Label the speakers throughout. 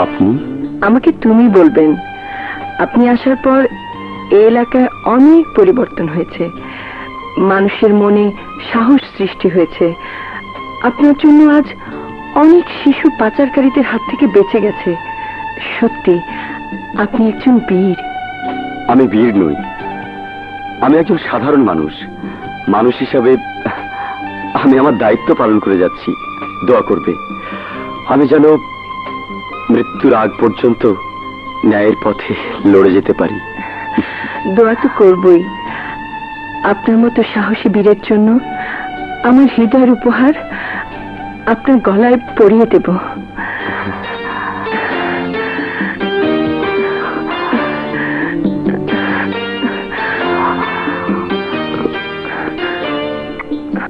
Speaker 1: আপনি?
Speaker 2: আমাকে তুমি বলবেন। আপনি আসার পর এই এলাকায় অনেক পরিবর্তন হয়েছে, মানুষের মনে সাহস সৃষ্টি হয়েছে। আপনার জন্য আজ অনেক শিশু পাচারকারীদের হাত থেকে বেঁচে গেছে। সত্যি আপনি একজন বীর।
Speaker 1: আমি বীর নই, আমি একজন সাধারণ মানুষ। মানুষ হিসাবে আমি আমার দায়িত্ব পালন করে যাচ্ছি। দোয়া করবে আমি যেন মৃত্যুর আগ পর্যন্ত ন্যায়ের পথে লড়ে যেতে পারি।
Speaker 2: দোয়া তো করবই। আপনার মতো সাহসী বীরের জন্য আমার হৃদয়ের উপহার আপনার গলায় পরিয়ে দেব।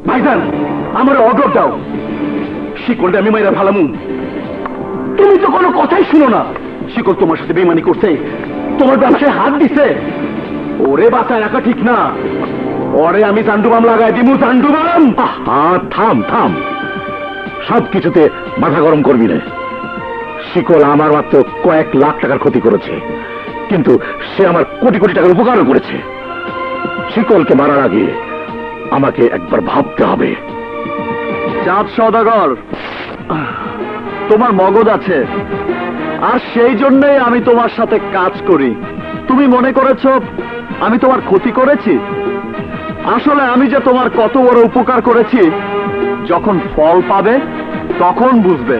Speaker 1: ভাইজান, আমার অগ্রব দাও। শিকলটা আমি মাইরা ভালামু। তুমি তো কোনো কথাই শুনো না। শিকল তোমার সাথে বেইমানি করছে, তোমার ব্যবসায় হাত দিছে। ওরে বাঁচায় রাখা ঠিক না। ওরে আমি জান্ডুবাম লাগাই দিমু, জান্ডুবাম। থাম থাম, সবকিছুতে মাথা গরম করবি না। শিকল আমার মাত্র কয়েক লাখ টাকার ক্ষতি করেছে, কিন্তু সে আমার কোটি কোটি টাকার উপকারও করেছে। শিকলকে মারার আগে আমাকে একবার ভাবতে হবে। চাঁদ সওদাগর, তোমার মগজ আছে, আর সেই জন্যই আমি তোমার সাথে কাজ করি। তুমি মনে করেছো আমি তোমার ক্ষতি করেছি? আসলে আমি যে তোমার কত বড় উপকার করেছি যখন ফল পাবে তখন বুঝবে।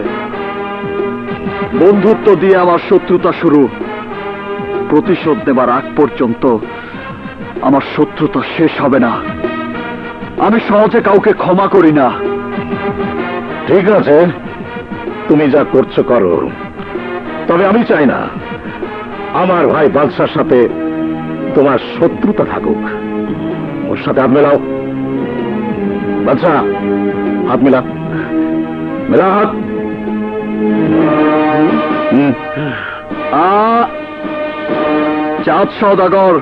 Speaker 1: বন্ধুত্ব দিয়ে আমার শত্রুতা শুরু, প্রতিশোধ নেবার আগ পর্যন্ত আমার শত্রুতা শেষ হবে না। আমি সহজে কাউকে ক্ষমা করি না। ঠিক আছে, তুমি যা করছো করো, তবে আমি চাই না আমার ভাই বাদশার সাথে তোমার শত্রুতা থাকুক। ওর সাথে হাত মেলাও। বাদশা, হাত মেলা, মেলা হাত। চাঁদ সওদাগর,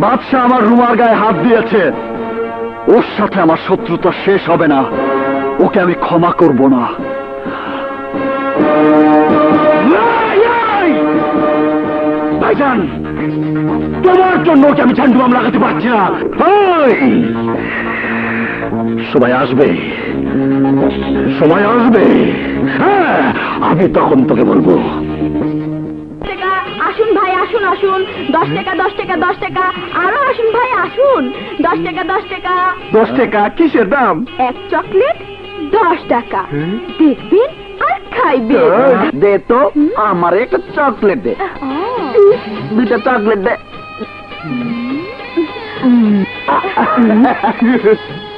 Speaker 1: বাদশা আমার রুমার গায়ে হাত দিয়েছে। ওর সাথে আমার শত্রুতা শেষ হবে না, ওকে আমি ক্ষমা করব না। ভাইজান, তোমার জন্য ওকে আমি ঝান্ডুবাম লাগাতে পারছি না। সময় আসবে, সময় আসবে, হ্যাঁ, আমি তখন তোকে বলবো।
Speaker 3: আসুন ভাই, আসুন আসুন। 10 টাকা 10 টাকা 10 টাকা, আরো আসুন ভাই, আসুন। 10 টাকা 10 টাকা।
Speaker 1: 10 টাকা কিসের দাম?
Speaker 3: এক চকলেট 10 টাকা, দেখবেন আর খাইবেন।
Speaker 1: দে তো আমার একটা চকলেট দে। দুটা চকলেট দে।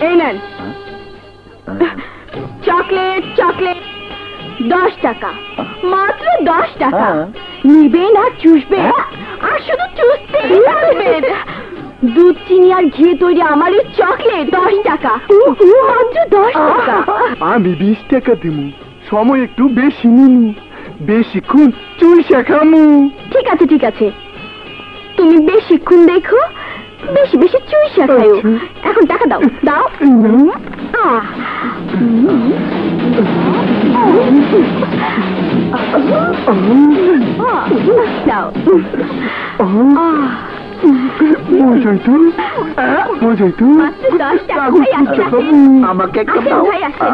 Speaker 3: এই নেন চকলেট, চকলেট 10 টাকা, মাত্র 10 টাকা। নিবেন আর চুষবেন, আর শুধু চুষতেই থাকবেন। দুধ, চিনি আর ঘি তৈরি আমার এই চকলেট 10 টাকা, মাত্র 10 টাকা।
Speaker 1: আমি 20 টাকা দিমু, সময় একটু বেশি নিমু, বেশিক্ষণ চুইসা খামু।
Speaker 3: ঠিক আছে ঠিক আছে, তুমি বেশিক্ষণ দেখো, বেশি বেশি চুইসা খাও। এখন টাকা দাও, দাও। দাও।
Speaker 1: আমাকে একটা
Speaker 3: ভাই আসেন,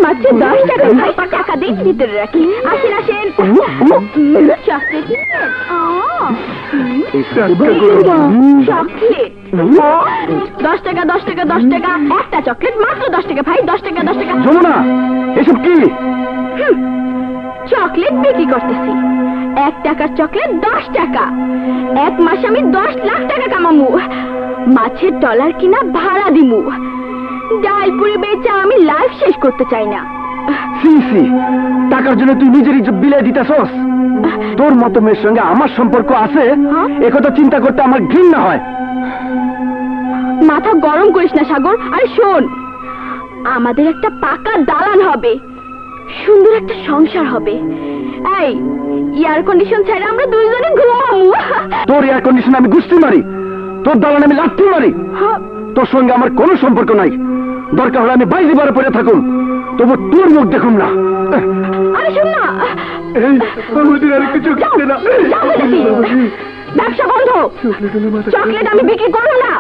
Speaker 3: মাত্র 10 টাকা ভাই, টাকা দিন ভিতরে রাখি। আসেন আসেন, চকলেট নিবেন? চকলেট 10 টাকা 10 টাকা 10 টাকা, একটা চকলেট মাত্র 10 টাকা ভাই, 10 টাকা 10 টাকা।
Speaker 1: যমুনা, এসব কি?
Speaker 3: চকলেট বিক্রি করতেছি, 1 টাকার চকলেট 10 টাকা। এক মাসে আমি 10 লাখ টাকা কামামু। মাছের টলার কিনা ভাড়া দিমু। ডাল পুরি বেচে আমি লাইফ শেষ করতে চাই না।
Speaker 1: টাকার জন্য তুই নিজেরই বিলে দিতেছস? তোর মতো মেয়ের সঙ্গে আমার সম্পর্ক আছে, একথা চিন্তা করতে আমার ঘৃণা হয়।
Speaker 3: মাথা গরম করিস না সাগর। আরে শোন, আমাদের একটা পাকা দালান হবে, সুন্দর একটা সংসার হবে। এই এয়ার কন্ডিশন ছাড়া আমরা দুইজনে ঘুমাবো।
Speaker 1: তোর এয়ার কন্ডিশন আমি গুষ্টি মারি, তোর দালান আমি লাথি মারি। তোর সঙ্গে আমার কোনো সম্পর্ক নাই। দরকার হলে আমি 22 বার পরে থাকুন, তবু তোর মুখ দেখুন না।
Speaker 3: আরে শোন না,
Speaker 1: আমাদের আর কিছু খেতে না।
Speaker 3: ব্যবসা বন্ধ, চকলেট আমি বিক্রি করবো না।